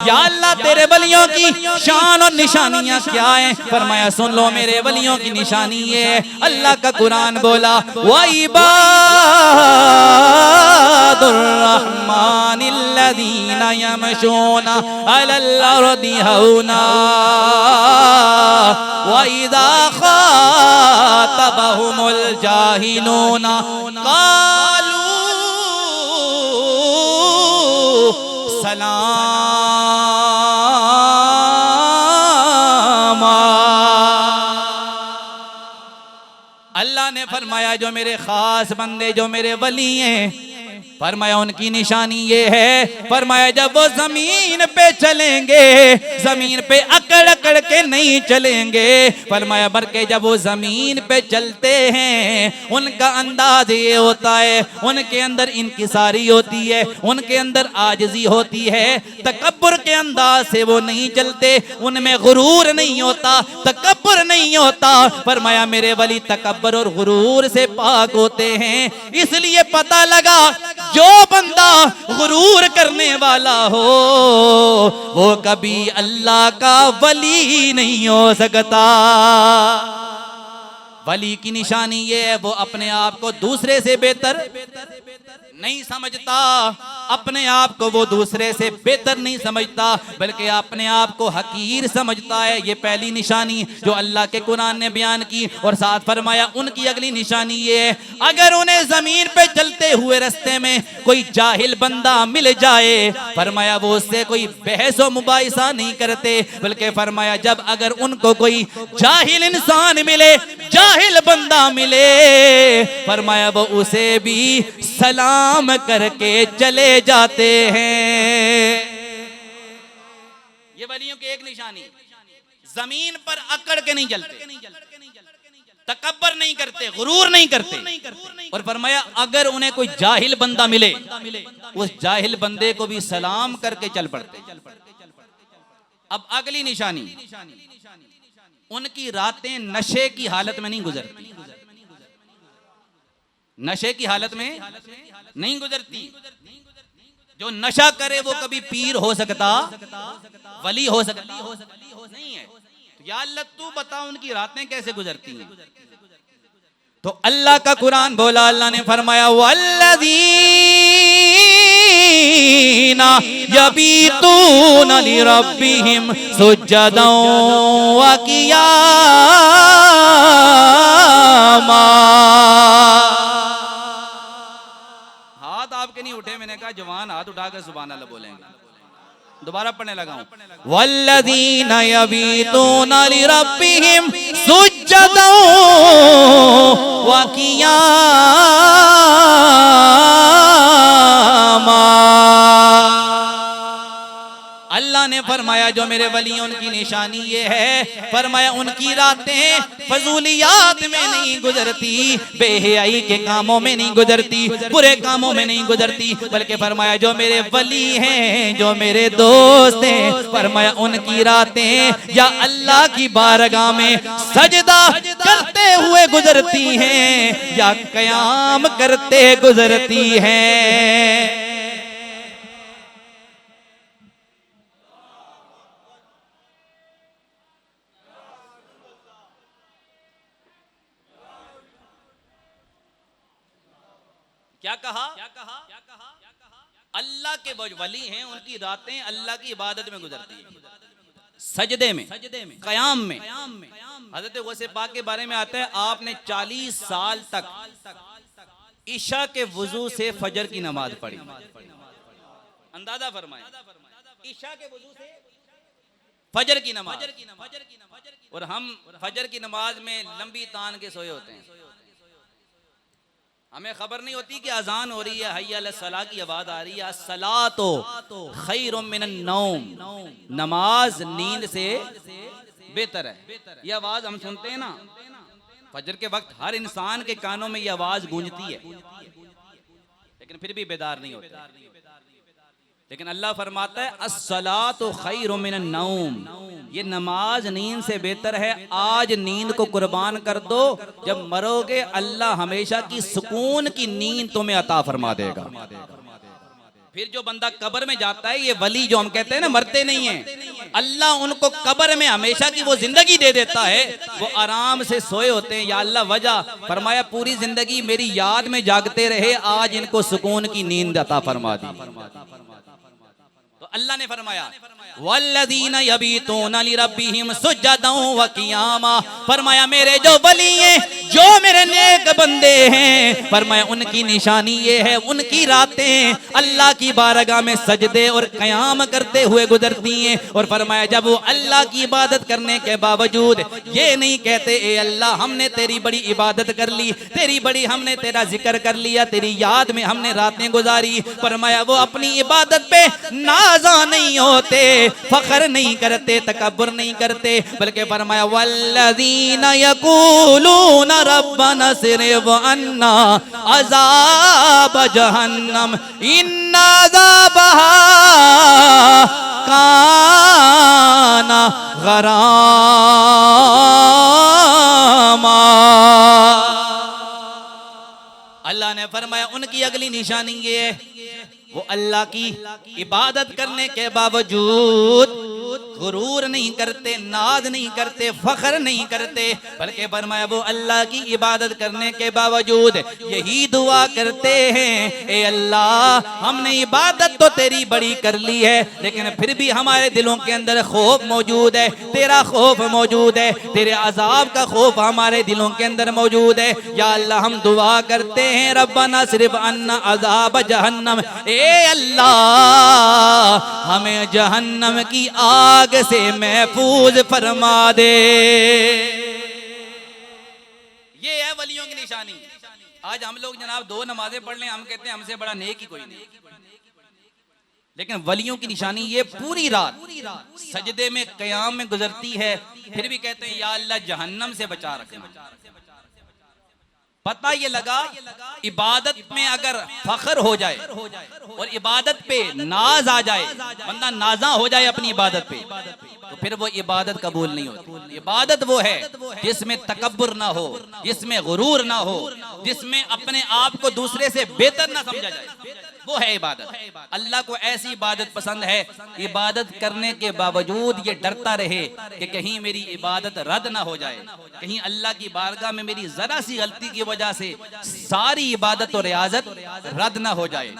या अल्लाह तेरे वलियों की शान और निशानियां क्या हैं? फरमाया सुन लो मेरे वलियों की निशानी ये है। अल्लाह का कुरान बोला व इबादुर रहमानिल्लज़ीना यमशूना अलल अर्दि हौना व इज़ा खातबहुमुल जाहिलूना क़ालू सलामा। अल्लाह ने फरमाया जो मेरे खास बंदे जो मेरे वली हैं, फरमाया उनकी निशानी ये है, फरमाया जब वो जमीन पे चलेंगे जमीन पे अकड़ अकड़ के नहीं चलेंगे, फरमाया बल्कि जब वो जमीन पे चलते हैं उनका अंदाज ये होता है, उनके अंदर इनकिसारी होती है, उनके अंदर आजिज़ी होती है, तकब्बुर के अंदाज से वो नहीं चलते, उनमें गुरूर नहीं होता, तकब्बुर नहीं होता। फरमाया मेरे वली तकब्बुर और गुरूर से पाक होते हैं। इसलिए पता लगा जो बंदा गुरूर करने वाला हो वो कभी अल्लाह का वली नहीं हो सकता। वली की निशानी ये है वो अपने आप को दूसरे से बेहतर नहीं समझता, अपने आप को वो दूसरे से बेहतर नहीं समझता बल्कि अपने आप को हकीर समझता है। ये पहली निशानी जो अल्लाह के कुरान ने बयान की। और साथ फरमाया उनकी अगली निशानी ये है, अगर उन्हें जमीन पे चलते हुए रास्ते में कोई जाहिल बंदा मिल जाए, फरमाया वो उससे कोई बहस व मुबाहिसा नहीं करते, बल्कि फरमाया जब अगर उनको कोई जाहिल इंसान मिले, जाहिल बंदा मिले, फरमाया वो उसे भी सलाम करके चले जाते हैं। ये वलियों की एक निशानी, जमीन पर अकड़ के नहीं चलते, तकब्बर नहीं करते, गुरूर नहीं करते। और फरमाया अगर उन्हें कोई जाहिल बंदा मिले उस जाहिल बंदे को भी सलाम करके चल पड़ते। अब अगली निशानी, उनकी रातें नशे की हालत में नहीं गुजरती, नशे की हालत में नहीं गुजरती। जो नशा करे वो कभी पीर हो सकता, वली हो सकता नहीं है। तो या अल्लाह तू बता उनकी रातें कैसे गुजरती हैं? तो अल्लाह का कुरान बोला, अल्लाह ने फरमाया वल्लज़ीना यबीतूना लिरब्बिहिम सुज्जदन व क़ियामा। आपके नहीं उठे, मैंने कहा जवान हाथ उठाकर सुभान अल्लाह बोलेंगे। दोबारा पढ़ने लगा हूं, वल्लज़ीना यबीतूना लिरब्बिहिम सुज्जदन व क़ियामा। अल्लाह ने फरमाया जो मेरे वली उनकी निशानी ये है, फरमाया उनकी रातें फजूलियात में नहीं गुजरती, बेहयाई के कामों में नहीं गुजरती, बुरे कामों में नहीं गुजरती, बल्कि फरमाया जो मेरे वली हैं, जो मेरे दोस्त हैं, फरमाया उनकी रातें या अल्लाह की बारगाह में सजदा करते हुए गुजरती हैं या क़याम करते गुजरती हैं। क्या कहा? अल्लाह के वली हैं, उनकी रातें अल्लाह की इबादत में गुजरती है, सजदे में, क़याम में। हज़रत गौसे पाक के बारे में आता है आपने 40 साल तक इशा के वुजू से फजर की नमाज पढ़ी। अंदाजा फरमाए, इशा के वुजू से फजर की नमाज। और हम फजर की नमाज में लंबी तान के सोए होते हैं, हमें खबर नहीं होती कि अजान हो रही है, हय्या अला सलाह की आवाज आ रही है, अस्सलातो खैरुम मिनन नौम, नमाज नींद से बेहतर है। ये आवाज हम सुनते हैं ना फजर के वक्त, हर इंसान के कानों में ये आवाज गूंजती है, लेकिन फिर भी बेदार नहीं होता। लेकिन अल्लाह फरमाता है अस्सलातु खैरुम मिनन नौम, ये नमाज नींद से बेहतर है। आज नींद को कुर्बान कर दो, जब मरोगे अल्लाह हमेशा की सुकून की नींद तुम्हें अता फरमा देगा। फिर जो बंदा कब्र में जाता है, ये वली जो हम कहते हैं ना मरते नहीं है, अल्लाह उनको कब्र में हमेशा की वो जिंदगी दे देता है, वो आराम से सोए होते हैं। या अल्लाह वजह फरमाया पूरी जिंदगी मेरी याद में जागते रहे, आज इनको सुकून की नींद अता फरमा दी। तो अल्लाह ने फरमाया वल्लज़ीना यबीतूना लिरब्बिहिम सुज्जदन व क़ियामा, फरमाया मेरे जो वली हैं, जो मेरे नेक बंदे हैं, फरमाया उनकी निशानी ये है, उनकी रातें अल्लाह की बारगाह में सजदे और क़याम करते हुए गुजरती हैं। और फरमाया जब वो अल्लाह की इबादत करने के बावजूद ये नहीं कहते ए अल्लाह हमने तेरी बड़ी इबादत कर ली, तेरी बड़ी हमने तेरा जिक्र कर लिया, तेरी याद में हमने रातें गुजारी, फरमाया वो अपनी इबादत पे नाज़ा नहीं होते, फख्र नहीं करते, तकब्बुर नहीं करते, बल्कि फरमाया वल्लज़ीना यक़ूलूना रब्बना सिरिफ़ अन्ना अज़ाब जहन्नम इन्ना अज़ाबहा काना गरामा। अल्लाह ने फरमाया उनकी अगली निशानी ये है, वो अल्लाह की इबादत करने के बावजूद गुरूर नहीं करते, नाज नहीं करते, फख्र नहीं करते, बल्कि फरमाया वो अल्लाह की इबादत करने के बावजूद यही दुआ करते हैं ए अल्लाह हमने इबादत तो तेरी बड़ी कर ली है, लेकिन फिर भी हमारे दिलों के अंदर खौफ मौजूद है, तेरा खौफ मौजूद है, तेरे अजाब का खौफ हमारे दिलों के अंदर मौजूद है। या अल्लाह हम दुआ करते हैं रब्बना सिर्फ अन्ना अज़ाब जहन्नम, ए अल्लाह हमें जहन्नम की आग से महफूज फरमा दे। ये है वलियों की निशानी। आज हम लोग जनाब 2 नमाजें पढ़ लें, हम कहते हैं हमसे बड़ा नेक ही कोई नहीं, लेकिन वलियों की निशानी ये पूरी रात सजदे में क़याम में गुजरती है, फिर भी कहते हैं या अल्लाह जहन्नम से बचा रखना। पता ये लगा इबादत में अगर फख्र हो जाए और इबादत पे नाज आ जाए, बंदा नाजा हो जाए अपनी इबादत पे, तो फिर वो इबादत कबूल नहीं होती। इबादत वो है जिसमें तकब्बुर ना हो, जिसमें गुरूर ना हो, जिसमें अपने आप को दूसरे से बेहतर ना समझा जाए, वो है इबादत। अल्लाह को ऐसी इबादत पसंद है, इबादत करने के बावजूद ये डरता रहे कि कहीं मेरी इबादत रद्द ना हो जाए, कहीं अल्लाह की बारगाह में मेरी जरा सी गलती की वजह से सारी इबादत और रियाजत रद्द ना हो जाए।